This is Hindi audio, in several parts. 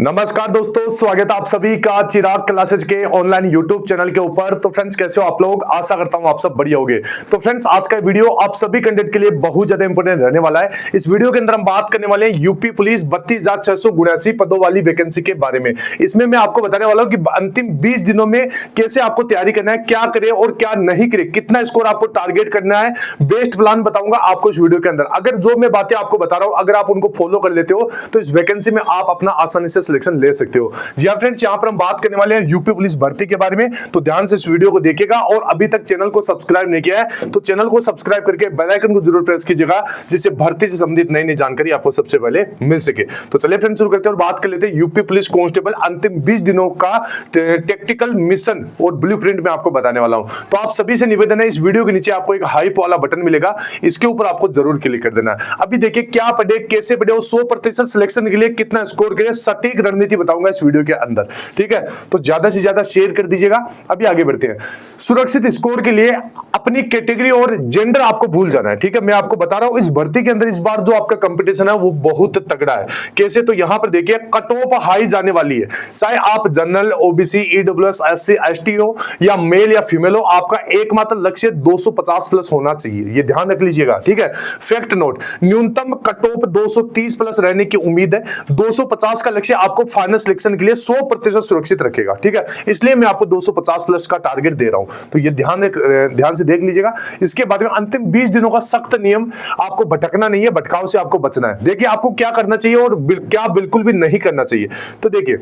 नमस्कार दोस्तों, स्वागत है आप सभी का चिराग क्लासेज के ऑनलाइन यूट्यूब चैनल के ऊपर। तो फ्रेंड्स, कैसे हो आप लोग? आशा करता हूं आप सब बढ़िया होंगे। तो फ्रेंड्स, आज का वीडियो आप सभी कैंडिडेट के लिए बहुत ज्यादा इंपॉर्टेंट रहने वाला है। इस वीडियो के अंदर हम बात करने वाले हैं यूपी पुलिस 32,679 पदों वाली वैकेंसी के बारे में। इसमें मैं आपको बताने वाला हूं कि अंतिम 20 दिनों में कैसे आपको तैयारी करना है, क्या करें और क्या नहीं करें, कितना स्कोर आपको टारगेट करना है, बेस्ट प्लान बताऊंगा आपको इस वीडियो के अंदर। अगर जो मैं बातें आपको बता रहा हूं, अगर आप उनको फॉलो कर लेते हो तो इस वैकेंसी में आप अपना आसानी से सिलेक्शन ले सकते हो। जी हां फ्रेंड्स, यहां पर हम बात करने वाले हैं यूपी पुलिस भर्ती के बारे में। तो ध्यान से इस वीडियो को देखिएगा और अभी तक चैनल को सब्सक्राइब नहीं किया है तो चैनल को सब्सक्राइब करके बेल आइकन को जरूर प्रेस कीजिएगा, जिससे भर्ती से संबंधित नई नई जानकारी आपको सबसे पहले मिल सके। तो चलिए फ्रेंड्स, शुरू करते हैं और बात कर लेते हैं यूपी पुलिस कांस्टेबल अंतिम 20 दिनों का टेक्टिकल मिशन और ब्लूप्रिंट में आपको बताने वाला हूं। तो आप सभी से निवेदन है, इस वीडियो के नीचे आपको एक हाइप वाला बटन मिलेगा, इसके ऊपर आपको जरूर क्लिक कर देना है। अभी देखिए क्या पढ़े, कैसे पढ़े और 100% सिलेक्शन के लिए कितना स्कोर करें, सटीक रणनीति बताऊंगा इस वीडियो के अंदर। ठीक है, तो ज्यादा से ज्यादा शेयर कर दीजिएगा। अभी आगे बढ़ते हैं। सुरक्षित स्कोर के लिए अपनी कैटेगरी और जेंडर आपको भूल जाना है। ठीक है, मैं आपको बता रहा हूं इस भर्ती के अंदर इस बार जो आपका कंपटीशन है वो बहुत तगड़ा है। कैसे? तो यहां पर देखिए कट ऑफ हाई जाने वाली है। चाहे आप general, OBC, EWS, SC, ST हो या मेल या फीमेल हो, आपका एकमात्र लक्ष्य 250 प्लस होना चाहिए। ये ध्यान रख लीजिएगा। ठीक है, फैक्ट नोट, न्यूनतम कट ऑफ 230 प्लस रहने की उम्मीद है। 250 का लक्ष्य आपको फाइनल सिलेक्शन के लिए 100% सुरक्षित रखेगा। ठीक है, इसलिए मैं आपको 250 प्लस का टारगेट दे रहा हूं। तो ये ध्यान से देख लीजिएगा। इसके बाद में अंतिम 20 दिनों का सख्त नियम, आपको भटकना नहीं है, भटकाव से आपको बचना है। देखिए आपको क्या करना चाहिए और क्या बिल्कुल भी नहीं करना चाहिए। तो देखिए,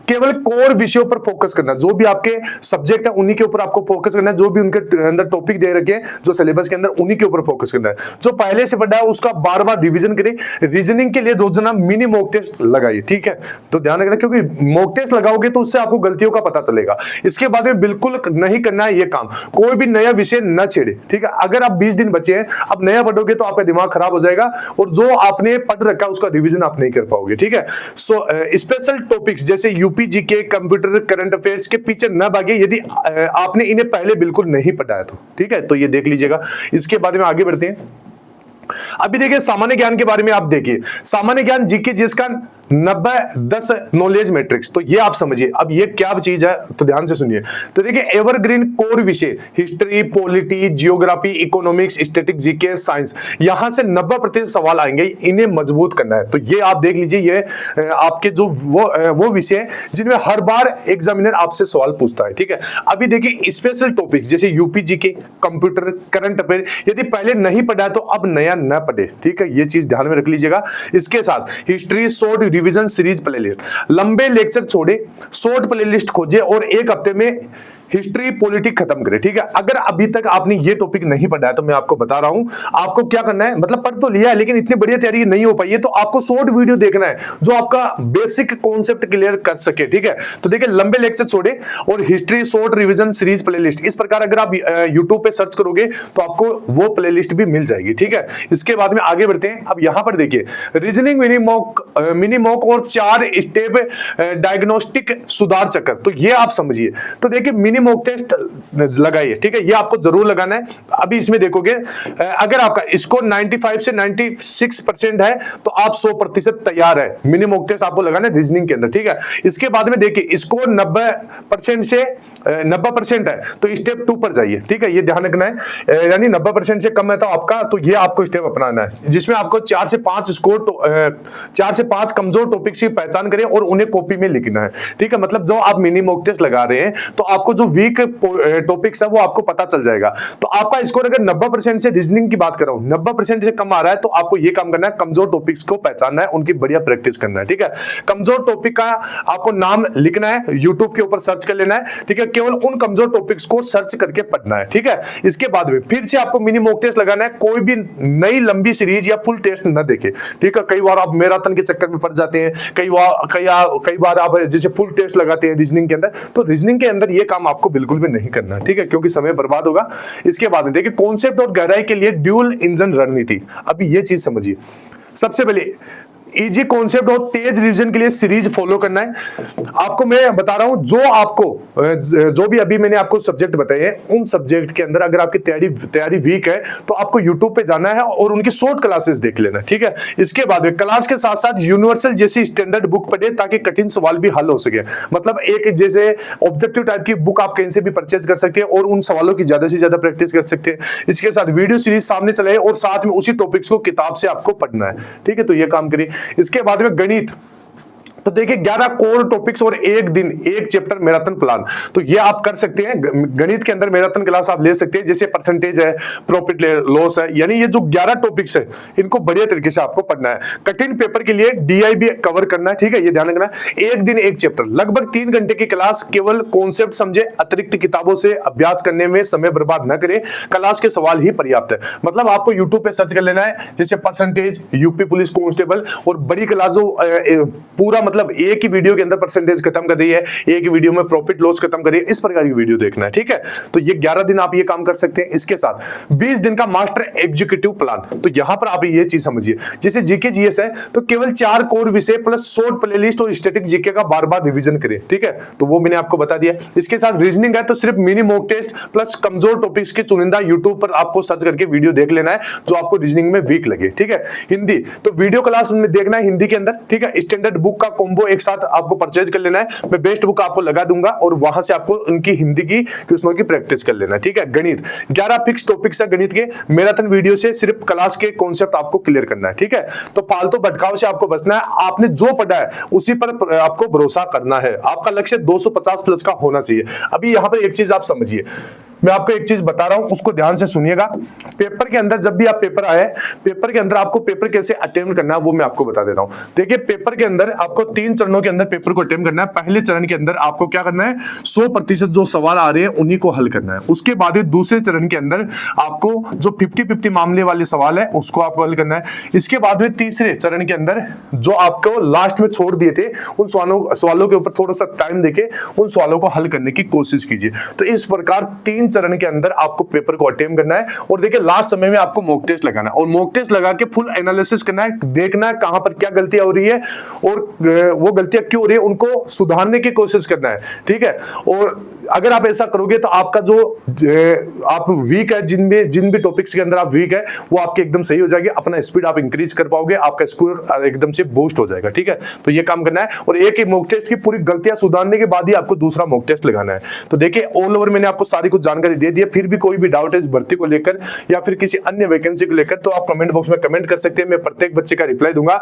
केवल कोर विषयों पर फोकस करना, जो भी आपके सब्जेक्ट है उन्हीं के ऊपर आपको फोकस करना है। जो भी उनके अंदर टॉपिक दे रखे हैं जो सिलेबस के अंदर, उन्हीं के ऊपर फोकस करना है। जो पहले से पढ़ा है उसका बार बार रिवीजन करें। रीजनिंग के लिए रोजाना मिनी मॉक टेस्ट लगाइए। ठीक है, तो ध्यान रखना, क्योंकि मॉक टेस्ट लगाओगे तो उससे आपको गलतियों का पता चलेगा। इसके बाद में बिल्कुल नहीं करना है ये काम, कोई भी नया विषय न छेड़े। ठीक है, अगर आप 20 दिन बचे हैं, अब नया पढ़ोगे तो आपका दिमाग खराब हो जाएगा और जो आपने पढ़ रखा है उसका रिवीजन आप नहीं कर पाओगे। ठीक है, सो स्पेशल टॉपिक्स जैसे UP GK, computer, current affairs के पीछे न भागे यदि आपने इन्हें पहले बिल्कुल नहीं पढ़ा है तो। ठीक है, तो ये देख लीजिएगा। इसके बाद में आगे बढ़ते हैं। अभी देखिए सामान्य ज्ञान के बारे में। आप देखिए सामान्य ज्ञान जीके जिसका 90-10 नॉलेज मैट्रिक्स, तो ये आप समझिए अब ये क्या चीज है, तो ध्यान से सुनिए। तो देखिए एवरग्रीन कोर विषय history, polity, geography, economics, static, GK, science, यहां से 90% सवाल आएंगे, इन्हें मजबूत करना है। तो ये आप देख लीजिए, ये आपके जो वो विषय जिनमें हर बार एग्जामिनर आपसे सवाल पूछता है। ठीक है, अभी देखिए स्पेशल टॉपिक्स जैसे UP GK, computer, current affair, यदि पहले नहीं पढ़ा तो अब नया न पढ़े। ठीक है, ये चीज ध्यान में रख लीजिएगा। इसके साथ history short revision series playlist, लंबे लेक्चर छोड़े, शॉर्ट प्लेलिस्ट खोजे और एक हफ्ते में हिस्ट्री पॉलिटिक खत्म करें। ठीक है, अगर अभी तक आपने ये टॉपिक नहीं पढ़ा है तो मैं आपको बता रहा हूं आपको क्या करना है। मतलब पढ़ तो लिया है लेकिन इतनी बढ़िया तैयारी नहीं हो पाई है, तो आपको शॉर्ट वीडियो देखना है जो आपका बेसिक कॉन्सेप्ट क्लियर कर सके। ठीक है, तो देखिए लंबे लेक्चर छोड़े और history short revision series playlist, इस प्रकार अगर आप यूट्यूब पे सर्च करोगे तो आपको वो प्लेलिस्ट भी मिल जाएगी। ठीक है, इसके बाद में आगे बढ़ते हैं। अब यहां पर देखिए रीजनिंग मिनी मॉक और 4 स्टेप डायग्नोस्टिक सुधार चक्कर, तो ये आप समझिए। तो देखिए मिनी मॉक टेस्ट लगाइए। ठीक है, ये आपको जरूर लगाना है। अभी इसमें देखोगे अगर आपका स्कोर 95 से 96% है तो आप 100% तैयार है। मिनी मॉक टेस्ट आपको लगाना है रीजनिंग के अंदर। ठीक है, इसके बाद में देखिए स्कोर 90% से 90% है तो स्टेप 2 पर जाइए। ठीक है, ये ध्यान रखना है, यानी 90% से कम है तो आपका, तो ये आपको स्टेप अपनाना है जिसमें आपको 4 से 5 स्कोर 4 से 5 कमजोर टॉपिक्स की पहचान करें और उन्हें कॉपी में लिखना है। ठीक है, मतलब जो आप मिनी मॉक टेस्ट लगा रहे हैं तो आपको जो वीक टॉपिक्स है वो आपको पता चल जाएगा। तो आपका स्कोर अगर 90% से, रीजनिंग की बात कर रहा हूं, 90% से कम आ रहा है तो आपको ये काम करना है, कमजोर टॉपिक्स को पहचानना है, उनकी बढ़िया प्रैक्टिस करना है। ठीक है, कमजोर टॉपिक का आपको नाम लिखना है, यूट्यूब के ऊपर सर्च कर लेना है। ठीक है, केवल उन कमजोर टॉपिक्स को सर्च करके पढ़ना है। ठीक है, इसके बाद में फिर से आपको मिनी मॉक टेस्ट लगाना है, कोई भी नई लंबी सीरीज या फुल टेस्ट न देखे। ठीक है, कई बार आप मैराथन के चक्कर में पड़ जाते हैं, कई बार आप जैसे फुल टेस्ट लगाते हैं रीजनिंग के अंदर, तो रीजनिंग के अंदर ये काम आपको बिल्कुल भी नहीं करना। ठीक है, क्योंकि समय बर्बाद होगा। इसके बाद में देखिए कॉन्सेप्ट और गहराई के लिए ड्यूल इंजन रणनीति। अभी ये चीज समझिए। सबसे पहले इजी कॉन्सेप्ट और तेज रिवीजन के लिए सीरीज फॉलो करना है। आपको मैं बता रहा हूं, जो भी अभी मैंने आपको सब्जेक्ट बताए हैं, उन सब्जेक्ट के अंदर अगर आपकी तैयारी वीक है तो आपको यूट्यूब पे जाना है और उनकी शॉर्ट क्लासेस देख लेना, ठीक है। इसके बाद में क्लास के साथ साथ यूनिवर्सल जैसी स्टैंडर्ड बुक पढ़े ताकि कठिन सवाल भी हल हो सके। मतलब एक जैसे ऑब्जेक्टिव टाइप की बुक आप कहीं से भी परचेज कर सकते हैं और उन सवालों की ज्यादा से ज्यादा प्रैक्टिस कर सकते हैं। इसके साथ वीडियो सीरीज सामने चलाए और साथ में उसी टॉपिक्स को किताब से आपको पढ़ना है, ठीक है। तो ये काम करिए। इसके बाद में गणित, तो देखिए 11 कोर टॉपिक्स और एक दिन एक चैप्टर मैराथन प्लान, तो ये आप कर सकते हैं। गणित के अंदर मैराथन क्लास आप ले सकते हैं, जैसे परसेंटेज है, प्रॉफिट लॉस है, यानी ये जो 11 टॉपिक्स है इनको बढ़िया तरीके से आपको पढ़ना है। कठिन पेपर के लिए डीआई भी कवर करना है, ठीक है, ये ध्यान रखना है। एक दिन एक चैप्टर, लगभग 3 घंटे की क्लास, केवल कॉन्सेप्ट समझे, अतिरिक्त किताबों से अभ्यास करने में समय बर्बाद न करें, क्लास के सवाल ही पर्याप्त है। मतलब आपको यूट्यूब पे सर्च कर लेना है, जैसे परसेंटेज, यूपी पुलिस कांस्टेबल, और बड़ी क्लास जो पूरा मतलब एक ही वीडियो के अंदर परसेंटेज खत्म कर रही है, एक ही वीडियो में प्रॉफिट लॉस खत्म कर रही है, इस प्रकार की वीडियो देखना है, ठीक है। तो ये 11 दिन आप ये काम कर सकते हैं। इसके साथ 20 दिन का मास्टर एग्जीक्यूटिव प्लान, तो यहां पर आप ये चीज समझिए, जैसे जीके जीएस है तो केवल 4 कोर विषय प्लस शॉर्ट प्लेलिस्ट और स्टैटिक जीके का बार बार रिवीजन करें, ठीक है। तो वो मैंने आपको बता दिया। इसके साथ रीजनिंग है तो सिर्फ मिनी मॉक टेस्ट प्लस कमजोर टॉपिक्स के चुनिंदा यूट्यूब पर आपको सर्च करके वीडियो देख लेना है जो आपको रीजनिंग में वीक लगे, ठीक है। हिंदी, तो वीडियो क्लास में देखना है हिंदी के अंदर, ठीक है। स्टैंडर्ड बुक का कॉम्बो एक साथ आपको परचेज कर लेना है, मैं बेस्ट बुक आपको लगा दूंगा और वहां से आपको उनकी हिंदी की क्वेश्चनों की प्रैक्टिस कर लेना है, ठीक है। गणित, 11 फिक्स टॉपिक्स है गणित के, मैराथन वीडियो से सिर्फ क्लास के कॉन्सेप्ट आपको क्लियर करना है, ठीक है। तो फालतू भटकाव से आपको बचना है, आपने जो पढ़ा है उसी पर आपको भरोसा करना है। आपका लक्ष्य 250 प्लस का होना चाहिए। अभी यहां पर एक चीज आप समझिए, मैं आपको एक चीज बता रहा हूं, उसको ध्यान से सुनिएगा। पेपर के अंदर जब भी आप पेपर आए, पेपर के अंदर आपको पेपर कैसे अटेम्प्ट करना है वो मैं आपको बता देता हूं। देखिए पेपर के अंदर आपको 3 चरणों के अंदर पेपर को अटेम्प्ट करना है। पहले चरण के अंदर आपको क्या करना है, 100% जो सवाल आ रहे हैं उन्हीं को हल करना है। उसके बाद दूसरे चरण के अंदर आपको जो 50-50 मामले वाले सवाल है उसको आपको हल करना है। इसके बाद में तीसरे चरण के अंदर जो आपको लास्ट में छोड़ दिए थे उन सवालों के ऊपर थोड़ा सा टाइम देके उन सवालों को हल करने की कोशिश कीजिए। तो इस प्रकार 3 चरण के अंदर आपको पेपर को अटेम्प्ट करना है। और देखिए लास्ट समय में आपको मॉक टेस्ट लगाना है और मॉक टेस्ट लगा के फुल एनालिसिस करना है, देखना है कहां पर क्या गलतियां हो रही है और वो गलतियां क्यों हो रही है उनको सुधारने की कोशिश करना है, ठीक है। और अगर आप ऐसा करोगे तो आपका जो आप वीक है, जिन भी टॉपिक्स के अंदर आप वीक है वो आपके एकदम सही हो जाएगी, अपना स्पीड आप इंक्रीज कर पाओगे, आपका स्कोर एकदम से बूस्ट हो जाएगा, ठीक है। तो ये काम करना है और एक ही मॉक टेस्ट की पूरी गलतियां सुधारने के बाद ही आपको दूसरा मॉक टेस्ट लगाना है। तो देखिए ऑल ओवर मैंने आपको सारी कुछ जानकारी दे दी है। फिर भी कोई भी डाउट है इस भर्ती को लेकर या फिर किसी अन्य वैकेंसी को लेकर तो आप कमेंट बॉक्स में कमेंट कर सकते हैं, मैं प्रत्येक बच्चे का रिप्लाई दूंगा।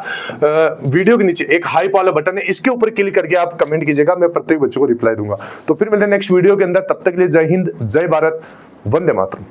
वीडियो के नीचे एक हाइप वाला बटन है, इसके ऊपर क्लिक करके आप कमेंट कीजिएगा, मैं प्रत्येक बच्चे को रिप्लाई दूंगा। तो फिर मिलते हैं नेक्स्ट वीडियो के अंदर, तब तक के लिए जय हिंद, जय भारत, वंदे मातरम।